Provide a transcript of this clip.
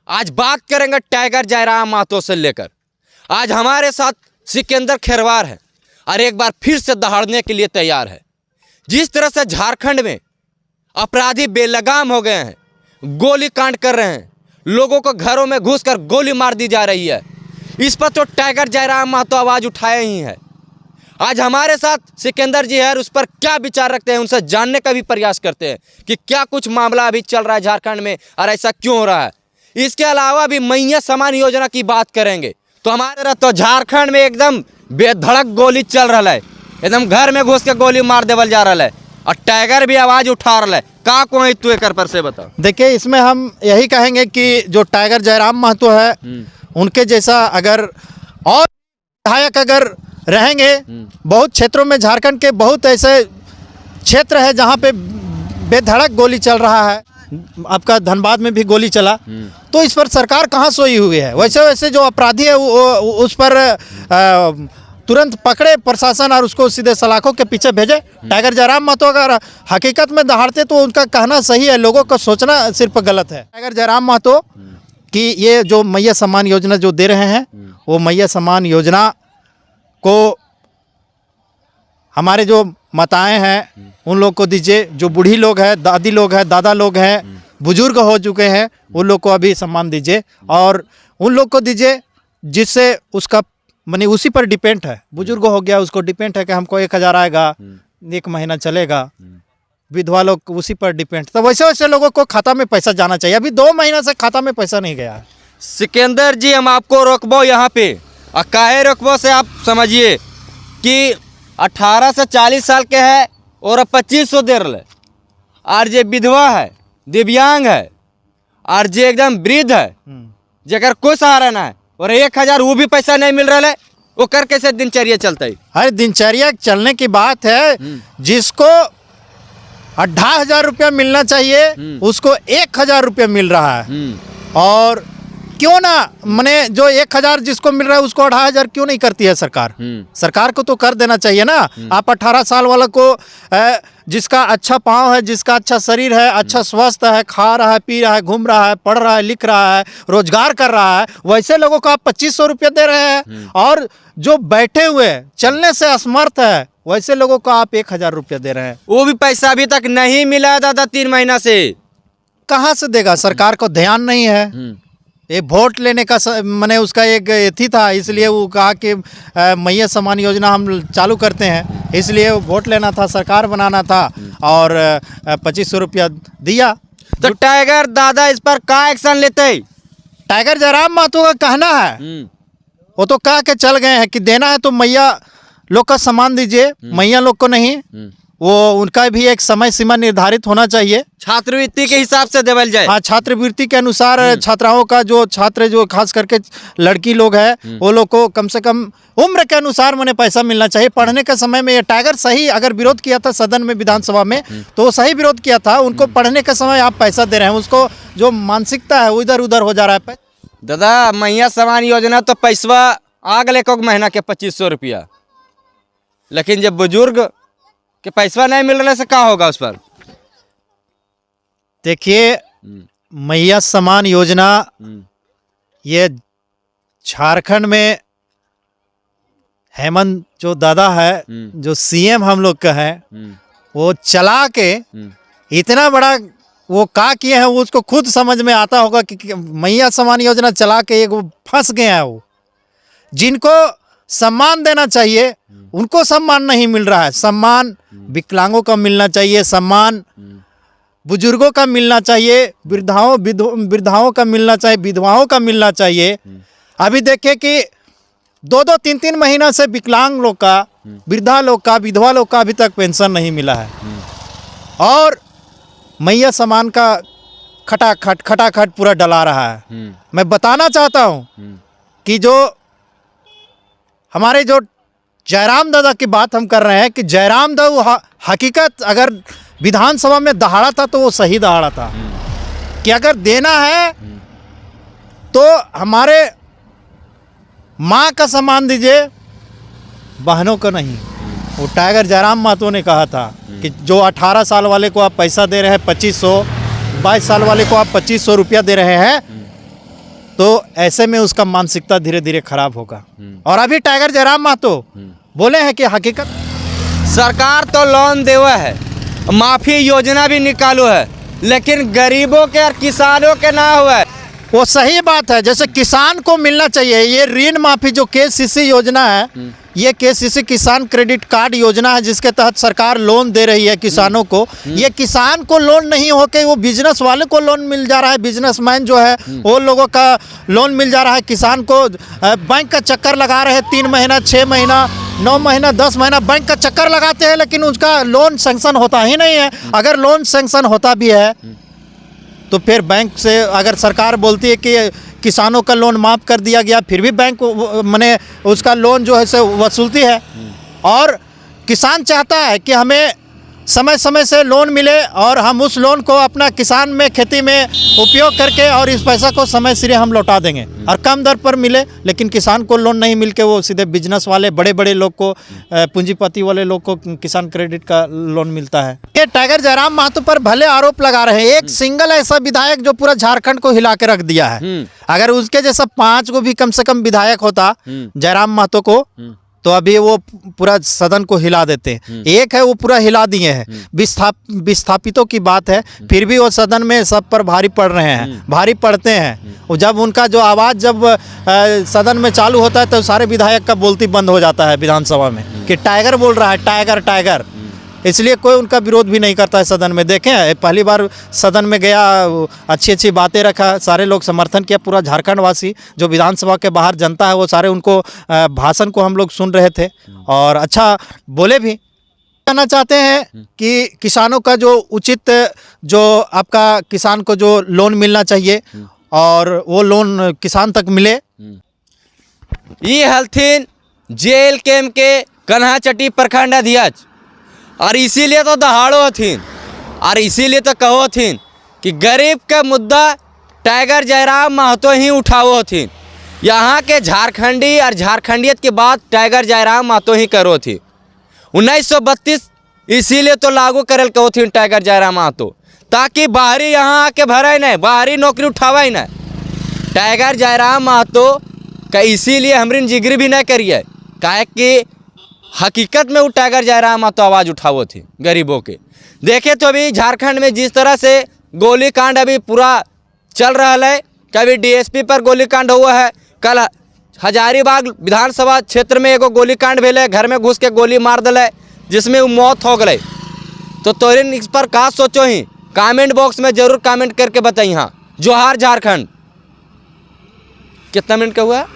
आज बात करेंगे टाइगर जयराम महतो से लेकर। आज हमारे साथ सिकंदर खेरवार है और एक बार फिर से दहाड़ने के लिए तैयार है। जिस तरह से झारखंड में अपराधी बेलगाम हो गए हैं, गोली कांड कर रहे हैं, लोगों को घरों में घुसकर गोली मार दी जा रही है, इस पर तो टाइगर जयराम महतो आवाज़ उठाए ही है। आज हमारे साथ सिकंदर जी है और उस पर क्या विचार रखते हैं, उनसे जानने का भी प्रयास करते हैं कि क्या कुछ मामला अभी चल रहा है झारखंड में और ऐसा क्यों हो रहा है। इसके अलावा भी मैया समान योजना की बात करेंगे तो हमारे तो झारखंड में एकदम बेधड़क गोली चल रहा है, एकदम घर में घुस के गोली मार देवल जा रहा है और टाइगर भी आवाज़ उठा रहा है। का कोई तू एक पर से बताओ। देखिए, इसमें हम यही कहेंगे कि जो टाइगर जयराम महतो है उनके जैसा अगर और विधायक अगर रहेंगे, बहुत क्षेत्रों में झारखंड के बहुत ऐसे क्षेत्र है जहाँ पे बेधड़क गोली चल रहा है। आपका धनबाद में भी गोली चला, तो इस पर सरकार कहाँ सोई हुई है। वैसे वैसे जो अपराधी है उस पर तुरंत पकड़े प्रशासन और उसको सीधे सलाखों के पीछे भेजे। टाइगर जयराम महतो अगर हकीकत में दहाड़ते तो उनका कहना सही है, लोगों का सोचना सिर्फ गलत है। टाइगर जयराम महतो कि ये जो मैया सम्मान योजना जो दे रहे हैं, वो मैया सम्मान योजना को हमारे जो माताएं हैं उन लोग को दीजिए, जो बूढ़ी लोग हैं, दादी लोग हैं, दादा लोग हैं, बुजुर्ग हो चुके हैं, उन लोग को अभी सम्मान दीजिए और उन लोग को दीजिए जिससे उसका माने उसी पर डिपेंड है। बुजुर्ग हो गया, उसको डिपेंड है कि हमको 1000 आएगा, 1 महीना चलेगा। विधवा लोग उसी पर डिपेंड, तो वैसे वैसे लोगों को खाता में पैसा जाना चाहिए। अभी 2 महीना से खाता में पैसा नहीं गया है। सिकंदर जी, हम आपको रोकबो यहाँ पे और काहे रोकबो से आप समझिए कि 18 से 40 साल के है और 2500 दे रहे, और जे विधवा है, दिव्यांग है और जे एकदम वृद्ध है, जेकर कोई सहारा ना है और 1000 वो भी पैसा नहीं मिल रहा है, वो कर कैसे दिनचर्या चलता है। अरे दिनचर्या चलने की बात है, जिसको 18,000 रुपया मिलना चाहिए उसको 1000 रुपया मिल रहा है। और क्यों ना मने जो 1000 जिसको मिल रहा है उसको 18,000 क्यों नहीं करती है सरकार। सरकार को तो कर देना चाहिए ना। आप 18 साल वाला को जिसका अच्छा पाँव है, जिसका अच्छा शरीर है, अच्छा स्वस्थ है, खा रहा है, पी रहा है, घूम रहा है, पढ़ रहा है, लिख रहा है, रोजगार कर रहा है, वैसे लोगों को आप 2500 रुपया दे रहे हैं। और जो बैठे हुए चलने से असमर्थ है वैसे लोगों को आप 1000 रुपया दे रहे हैं। वो भी पैसा अभी तक नहीं मिला है दादा, 3 महीना से। कहाँ से देगा, सरकार को ध्यान नहीं है। ये वोट लेने का मैंने उसका एक एथी था, इसलिए वो कहा कि मैया सम्मान योजना हम चालू करते हैं, इसलिए वोट लेना था, सरकार बनाना था और 2500 रुपया दिया। तो टाइगर दादा इस पर क्या एक्शन लेते? टाइगर जयराम महतो का कहना है, वो तो कह के चल गए हैं कि देना है तो मैया लोग का सम्मान दीजिए, मैया लोग को नहीं। वो उनका भी एक समय सीमा निर्धारित होना चाहिए, छात्रवृत्ति के हिसाब से देवल जाए। हाँ, छात्रवृत्ति के अनुसार छात्राओं का जो छात्र जो खास करके लड़की लोग हैं वो लोग को कम से कम उम्र के अनुसार मैंने पैसा मिलना चाहिए। पढ़ने के समय में ये टाइगर सही अगर विरोध किया था सदन में, विधानसभा में, तो वो सही विरोध किया था। उनको पढ़ने के समय आप पैसा दे रहे हैं, उसको जो मानसिकता है वो इधर उधर हो जा रहा है। दादा मैया सम्मान योजना तो पैसवा आ गए एक महीना के 2500 रुपया, लेकिन जब बुजुर्ग कि पैसा नहीं मिल रहा से क्या होगा उस पर? देखिए, मैया सम्मान योजना ये झारखंड में हेमंत जो दादा है, जो सीएम हम लोग का है, वो चला के इतना बड़ा वो का किए हैं, वो उसको खुद समझ में आता होगा कि मैया सम्मान योजना चला के एक वो फंस गया है। वो जिनको सम्मान देना चाहिए उनको सम्मान नहीं मिल रहा है। सम्मान विकलांगों का मिलना चाहिए, सम्मान बुजुर्गों का मिलना चाहिए, वृद्धाओं का मिलना चाहिए, विधवाओं का मिलना चाहिए। अभी देखिए कि 2-2, 3-3 महीना से विकलांग लोग का, वृद्धा लोग का, विधवा लोग का अभी तक पेंशन नहीं मिला है। और मैया सम्मान का खटाखट पूरा डला रहा है। मैं बताना चाहता हूँ कि जो हमारे जो जयराम दादा की बात हम कर रहे हैं कि जयराम दादा हकीकत अगर विधानसभा में दहाड़ा था तो वो सही दहाड़ा था कि अगर देना है तो हमारे माँ का सम्मान दीजिए, बहनों को नहीं। वो टाइगर जयराम महतो ने कहा था कि जो 18 साल वाले को आप पैसा दे रहे हैं 2500, 22 साल वाले को आप 2500 रुपया दे रहे हैं, तो ऐसे में उसका मानसिकता धीरे धीरे खराब होगा। और अभी टाइगर जयराम महतो बोले हैं कि हकीकत सरकार तो लोन देवा है, माफी योजना भी निकालो है, लेकिन गरीबों के और किसानों के ना हुआ है। वो सही बात है, जैसे किसान को मिलना चाहिए। ये ऋण माफी जो केसीसी योजना है, ये केसीसी किसान क्रेडिट कार्ड योजना है, जिसके तहत सरकार लोन दे रही है किसानों को। ये किसान को लोन नहीं होके वो बिजनेस वाले को लोन मिल जा रहा है, बिजनेसमैन जो है वो लोगों का लोन मिल जा रहा है। किसान को बैंक का चक्कर लगा रहे हैं, 3 महीना 6 महीना 9 महीना 10 महीना बैंक का चक्कर लगाते हैं, लेकिन उसका लोन सेंक्शन होता ही नहीं है। अगर लोन सेंक्शन होता भी है तो फिर बैंक से अगर सरकार बोलती है कि किसानों का लोन माफ़ कर दिया गया, फिर भी बैंक माने उसका लोन जो है से वसूलती है। और किसान चाहता है कि हमें समय समय से लोन मिले और हम उस लोन को अपना किसान में खेती में उपयोग करके और इस पैसा को समय सिरे हम लौटा देंगे और कम दर पर मिले। लेकिन किसान को लोन नहीं मिल के वो सीधे बिजनेस वाले बड़े बड़े लोग को, पूंजीपति वाले लोग को किसान क्रेडिट का लोन मिलता है। ये टाइगर जयराम महतो पर भले आरोप लगा रहे हैं, एक सिंगल ऐसा विधायक जो पूरा झारखंड को हिला के रख दिया है। अगर उसके जैसा 5 को भी कम से कम विधायक होता जयराम महतो को, तो अभी वो पूरा सदन को हिला देते हैं। एक है वो पूरा हिला दिए हैं। विस्थापितों की बात है, फिर भी वो सदन में सब पर भारी पड़ रहे हैं, भारी पड़ते हैं। वो जब उनका जो आवाज़ जब सदन में चालू होता है तो सारे विधायक का बोलती बंद हो जाता है विधानसभा में कि टाइगर बोल रहा है, टाइगर टाइगर। इसलिए कोई उनका विरोध भी नहीं करता है सदन में। देखें, पहली बार सदन में गया, अच्छी अच्छी बातें रखा, सारे लोग समर्थन किया। पूरा झारखंड वासी जो विधानसभा के बाहर जनता है वो सारे उनको भाषण को हम लोग सुन रहे थे और अच्छा बोले भी। कहना चाहते हैं कि किसानों का जो उचित जो आपका किसान को जो लोन मिलना चाहिए और वो लोन किसान तक मिले। ये हल्थिन जेल कैम्प के कन्हाचट्टी प्रखंड अध्यक्ष, और इसीलिए तो दहाड़ो हथिन और इसीलिए तो कहो हथिन कि गरीब का मुद्दा टाइगर जयराम महतो ही उठाओ हथिन। यहाँ के झारखंडी और झारखंडियत की बात टाइगर जयराम महतो ही करो थी। 1932 इसीलिए तो लागू करल कहो थी टाइगर जयराम महतो, ताकि बाहरी यहाँ आके भरे नहीं, बाहरी नौकरी उठावा ही नहीं। टाइगर जयराम महतो का इसीलिए हमरिन जिक्र भी नहीं करिए, काहे कि हकीकत में वो टाइगर जयराम महतो आवाज़ उठावो थी गरीबों के। देखे तो अभी झारखंड में जिस तरह से गोली कांड अभी पूरा चल रहा है, कभी डीएसपी पर गोली कांड हुआ है, कल हजारीबाग विधानसभा क्षेत्र में एगो गोली कांड भेले, घर में घुस के गोली मार दिले जिसमें वो मौत हो गई। तो तोरिन इस पर का सोचो ही, कमेंट बॉक्स में जरूर कमेंट करके बताइए। हाँ, जोहार झारखंड। कितना मिनट का हुआ?